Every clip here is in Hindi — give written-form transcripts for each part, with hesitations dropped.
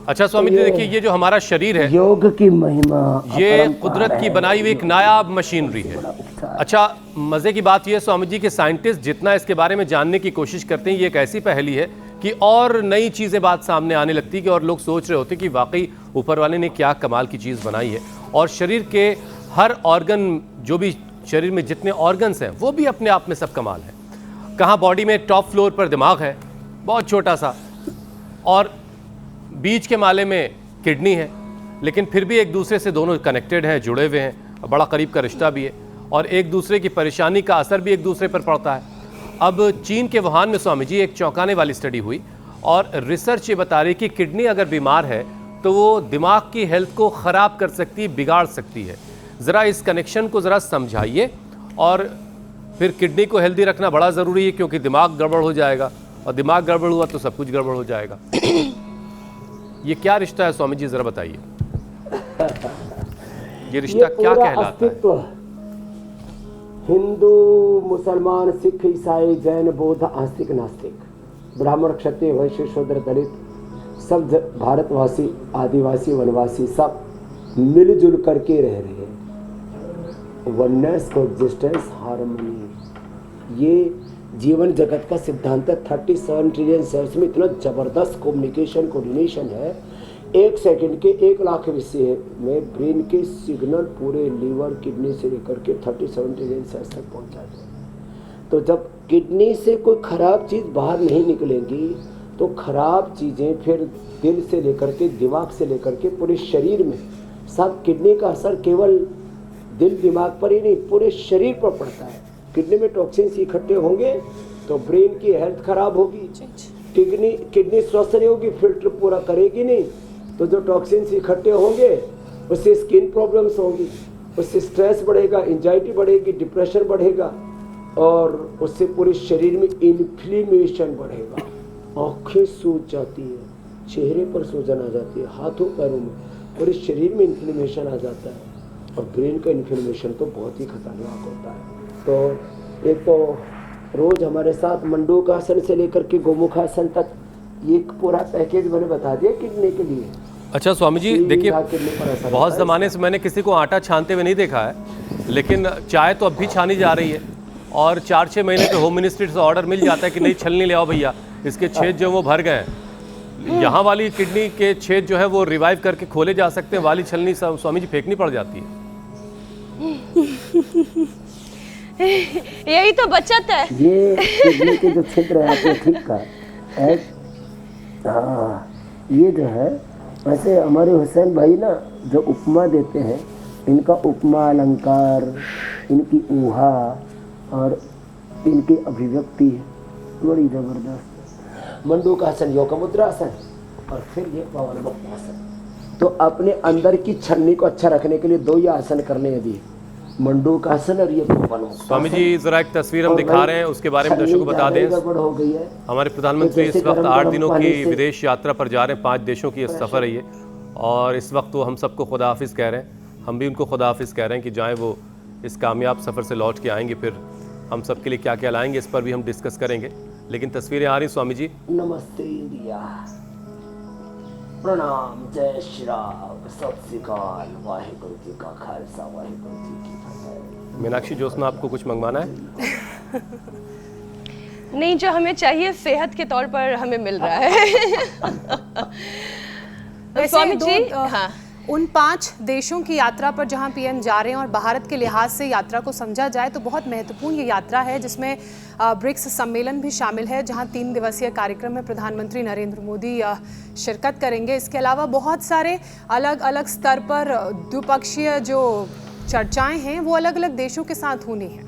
अच्छा स्वामी जी, देखिए ये जो हमारा शरीर है, योग की महिमा, ये कुदरत की बनाई हुई एक नायाब मशीनरी है। अच्छा, मज़े की बात यह स्वामी जी कि साइंटिस्ट जितना इसके बारे में जानने की कोशिश करते हैं, ये एक ऐसी पहेली है कि और नई चीज़ें बात सामने आने लगती है कि और लोग सोच रहे होते हैं कि वाकई ऊपर वाले ने क्या कमाल की चीज़ बनाई है। और शरीर के हर ऑर्गन, जो भी शरीर में जितने ऑर्गन्स हैं, वो भी अपने आप में सब कमाल है। कहाँ बॉडी में टॉप फ्लोर पर दिमाग है, बहुत छोटा सा, और बीच के माले में किडनी है, लेकिन फिर भी एक दूसरे से दोनों कनेक्टेड हैं, जुड़े हुए हैं, बड़ा करीब का रिश्ता भी है, और एक दूसरे की परेशानी का असर भी एक दूसरे पर पड़ता है। अब चीन के वुहान में स्वामी जी एक चौंकाने वाली स्टडी हुई और रिसर्च ये बता रही कि किडनी अगर बीमार है तो वो दिमाग की हेल्थ को ख़राब कर सकती है, बिगाड़ सकती है। ज़रा इस कनेक्शन को ज़रा समझाइए। और फिर किडनी को हेल्दी रखना बड़ा ज़रूरी है, क्योंकि दिमाग गड़बड़ हो जाएगा, और दिमाग गड़बड़ हुआ तो सब कुछ गड़बड़ हो जाएगा। ये क्या रिश्ता है स्वामी जी, ज़रा बताइए। ये रिश्ता क्या कहलाता है? हिंदू, मुसलमान, सिख, ईसाई, जैन, बौद्ध, आस्तिक, नास्तिक, ब्राह्मण, क्षत्रिय, वैश्य, शूद्र, दलित, सब भारतवासी, आदिवासी, वनवासी, सब मिलजुल करके रह रहे हैं। वननेस, कोएग्जिस्टेंस, हार्मनी, ये जीवन जगत का सिद्धांत है। 37 ट्रिलियन सेल्स में इतना जबरदस्त कम्युनिकेशन, कोऑर्डिनेशन है। एक सेकंड के 1 लाख विषय में ब्रेन के सिग्नल पूरे लीवर, किडनी से लेकर के 37 ट्रिलियन सेल्स तक पहुंच जाते हैं। तो जब किडनी से कोई खराब चीज़ बाहर नहीं निकलेगी तो खराब चीज़ें फिर दिल से लेकर के, दिमाग से लेकर के पूरे शरीर में, सब किडनी का असर केवल दिल दिमाग पर ही नहीं, पूरे शरीर पर पड़ता है। किडनी में टॉक्सिन्स इकट्ठे होंगे तो ब्रेन की हेल्थ खराब होगी, किडनी स्वस्थ नहीं होगी, फिल्टर पूरा करेगी नहीं, तो जो टॉक्सिन्स इकट्ठे होंगे उससे स्किन प्रॉब्लम्स होंगी, उससे स्ट्रेस बढ़ेगा, एंजाइटी बढ़ेगी, डिप्रेशन बढ़ेगा, और उससे पूरे शरीर में इन्फ्लेमेशन बढ़ेगा। आँखें सूज जाती है, चेहरे पर सूजन आ जाती है, हाथों पैरों में, पूरे शरीर में इन्फ्लेमेशन आ जाता है। और ब्रेन का इन्फ्लेमेशन तो बहुत ही खतरनाक होता है। तो एक तो रोज हमारे साथ मंडूकासन से लेकर के गोमुखासन तक ये पूरा पैकेज मैंने बता दिया किडनी के लिए। अच्छा स्वामी जी, देखिए बहुत ज़माने से मैंने किसी को आटा छानते हुए नहीं देखा है, लेकिन चाय तो अब भी छानी जा रही है, और 4-6 महीने पे होम मिनिस्ट्री से ऑर्डर मिल जाता है कि नहीं छलनी ले आओ भैया, इसके छेद जो वो भर गए हैं। यहाँ वाली किडनी के छेद जो है वो रिवाइव करके खोले जा सकते हैं, वाली छलनी स्वामी जी फेंकनी पड़ जाती है। यही तो बचत है। ये किडनी के जो छिद्र है ठीक का है। हाँ, ये जो है, वैसे हमारे हुसैन भाई ना जो उपमा देते हैं, इनका उपमा अलंकार, इनकी ऊहा और इनकी अभिव्यक्ति बड़ी जबरदस्त। मंडूकासन, योग मुद्रासन, और फिर ये पवन मुक्तासन। तो अपने अंदर की छन्नी को अच्छा रखने के लिए 2 ही आसन करने हैं अभी, मंडूकासन और ये पवन। स्वामी जी जरा एक तस्वीर हम दिखा रहे हैं, उसके बारे में दर्शकों को बता दें। हो गई है। हमारे प्रधानमंत्री इस वक्त 8 दिनों की विदेश यात्रा पर जा रहे हैं, 5 देशों की सफ़र है ये, और इस वक्त वो हम सबको खुदा हाफिज़ कह रहे हैं। हम भी उनको खुदा हाफिज़ कह रहे हैं कि जाएँ वो इस कामयाब सफ़र से लौट के आएंगे, फिर हम सब के लिए क्या क्या लाएंगे इस पर भी हम डिस्कस करेंगे। लेकिन तस्वीरें आ रही स्वामी जी। नमस्ते इंडिया, प्रणाम, जय श्री राम, सत श्री अकाल, वाहिगुरु जी का खालसा, वाहिगुरु जी की फतेह। मीनाक्षी ज्योत्सना, आपको कुछ मंगवाना है? नहीं, जो हमें चाहिए सेहत के तौर पर हमें मिल रहा है। स्वामी जी, हाँ, उन 5 देशों की यात्रा पर जहां पीएम जा रहे हैं और भारत के लिहाज से यात्रा को समझा जाए तो बहुत महत्वपूर्ण ये यात्रा है, जिसमें ब्रिक्स सम्मेलन भी शामिल है, जहां 3 दिवसीय कार्यक्रम में प्रधानमंत्री नरेंद्र मोदी शिरकत करेंगे। इसके अलावा बहुत सारे अलग अलग स्तर पर द्विपक्षीय जो चर्चाएं हैं वो अलग अलग देशों के साथ होनी है।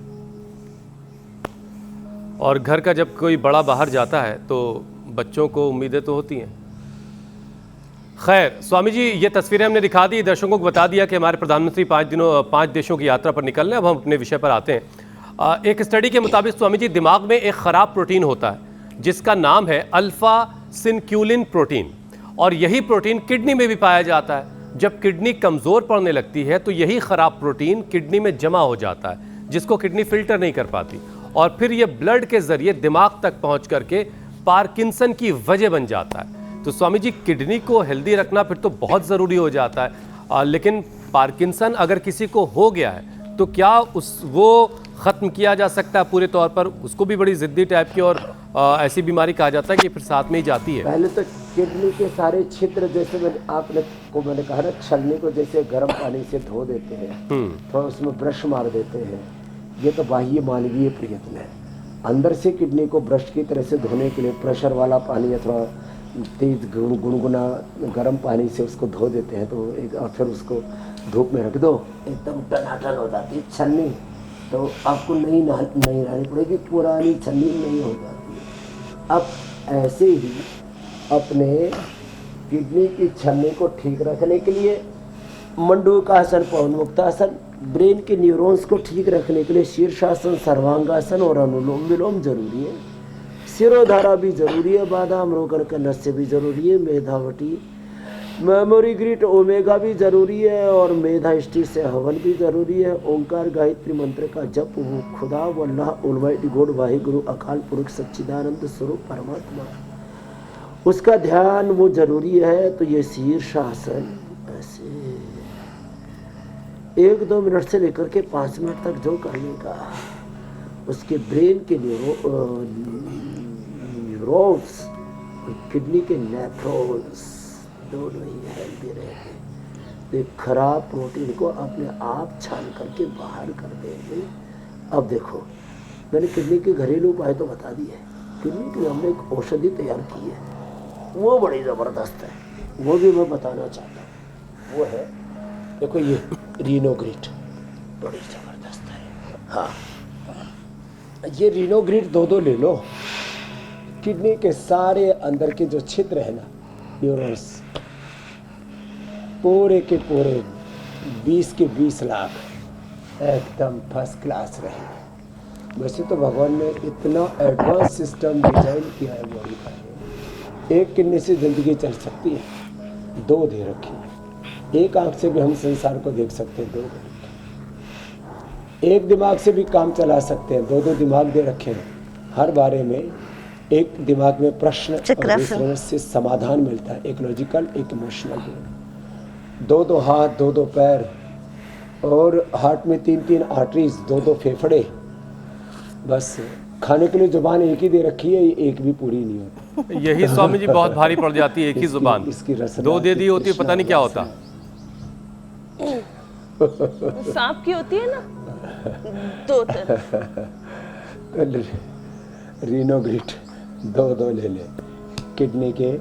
और घर का जब कोई बड़ा बाहर जाता है तो बच्चों को उम्मीदें तो होती हैं। खैर स्वामी जी, ये तस्वीरें हमने दिखा दी, दर्शकों को बता दिया कि हमारे प्रधानमंत्री 5 देशों की यात्रा पर निकल रहे हैं। अब हम अपने विषय पर आते हैं। एक स्टडी के मुताबिक स्वामी जी, दिमाग में एक ख़राब प्रोटीन होता है जिसका नाम है अल्फा सिनक्यूलिन प्रोटीन, और यही प्रोटीन किडनी में भी पाया जाता है। जब किडनी कमज़ोर पड़ने लगती है तो यही ख़राब प्रोटीन किडनी में जमा हो जाता है, जिसको किडनी फिल्टर नहीं कर पाती, और फिर ये ब्लड के ज़रिए दिमाग तक पहुँच करके पार्किंसन की वजह बन जाता है। तो स्वामी जी, किडनी को हेल्दी रखना फिर तो बहुत ज़रूरी हो जाता है, लेकिन पार्किंसन अगर किसी को हो गया है तो क्या वो ख़त्म किया जा सकता है पूरे तौर पर? उसको भी बड़ी ज़िद्दी टाइप की और ऐसी बीमारी कहा जाता है कि फिर साथ में ही जाती है। पहले तो किडनी के सारे छिद्र, जैसे मैंने कहा ना, छलनी को जैसे गर्म पानी से धो देते हैं, थोड़ा उसमें ब्रश मार देते हैं, ये तो बाह्य मानवीय प्रयत्न है। अंदर से किडनी को ब्रश की तरह से धोने के लिए प्रेशर वाला पानी या थोड़ा तेज गुनगुना गर्म पानी से उसको धो देते हैं, तो और फिर उसको धूप में रख दो, एकदम टनाटन हो जाती है छलनी। तो आपको नहीं लानी पड़ेगी, पुरानी छलनी नहीं हो जाती है। अब ऐसे ही अपने किडनी की छलनी को ठीक रखने के लिए मंडूकासन, पवनमुक्तासन, ब्रेन के न्यूरॉन्स को ठीक रखने के लिए शीर्षासन, सर्वांगासन और अनुलोम विलोम जरूरी है। सिरोधारा भी जरूरी है, बादाम रोगन का नस्य भी जरूरी है, मेधावटी मेमोरी ग्रिट ओमेगा भी जरूरी है, और मेधा स्टी से हवन भी जरूरी है। ओंकार गायत्री मंत्र का जप हो, खुदा वल्लाह ऑलमाइटी गॉड वाहे गुरु अकाल पुरुष सच्चिदानंद स्वरूप परमात्मा, उसका ध्यान वो जरूरी है। तो ये शीर्षासन ऐसे 1-2 मिनट से लेकर के 5 मिनट तक जो करने का, उसके ब्रेन के न्यूरॉन्स, किडनी के नेफ्रॉन्स दोनों ही हेल्दी रहते हैं। तो खराब प्रोटीन को अपने आप छान करके बाहर कर देंगे। अब देखो, मैंने किडनी के घरेलू उपाय तो बता दिए। किडनी के लिए हमने एक औषधि तैयार की है, वो बड़ी ज़बरदस्त है, वो भी मैं बताना चाहता हूँ। वो है, देखो ये रीनोग्रिट, बड़ी ज़बरदस्त है। हाँ, ये रीनोग्रिट 2 ले लो। किडनी के सारे अंदर के जो छिद्र है ना, न्यूरॉन्स, पूरे के पूरे 20 के 20 लाख एकदम फर्स्ट क्लास रहेंगे। वैसे तो भगवान ने इतना एडवांस सिस्टम डिजाइन किया है बॉडी का। एक किडनी से जिंदगी चल सकती है, 2 दे रखी है। एक आंख से भी हम संसार को देख सकते हैं, 2 दे रखे। एक दिमाग से भी काम चला सकते हैं, 2 दिमाग दे रखे हैं। हर बारे में एक दिमाग में प्रश्न और दूसरे से समाधान मिलता है, एक लॉजिकल, एक इमोशनल। 2 हाथ, 2 पैर, और हार्ट में 3 आर्टरीज, 2 फेफड़े। बस खाने के लिए जुबान एक ही दे रखी है, एक भी पूरी नहीं होती। यही स्वामी जी बहुत भारी पड़ जाती है, एक ही जुबान। इसकी रचना 2 दे दी होती है, पता नहीं क्या होता। सांप की होती है ना 2 तरफ। रीनोग्रिट 2 ले ले। किडनी के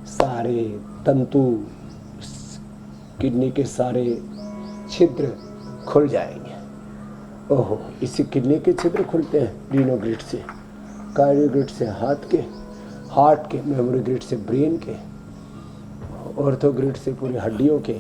सारे तंतु, किडनी के सारे छिद्र खुल जाएंगे। ओहो, इसी किडनी के छिद्र खुलते हैं रीनोग्रिट से, कार्डियोग्रिट से हार्ट के, मेमोरी ग्रिड से ब्रेन के, ऑर्थोग्रिड से पूरी हड्डियों के,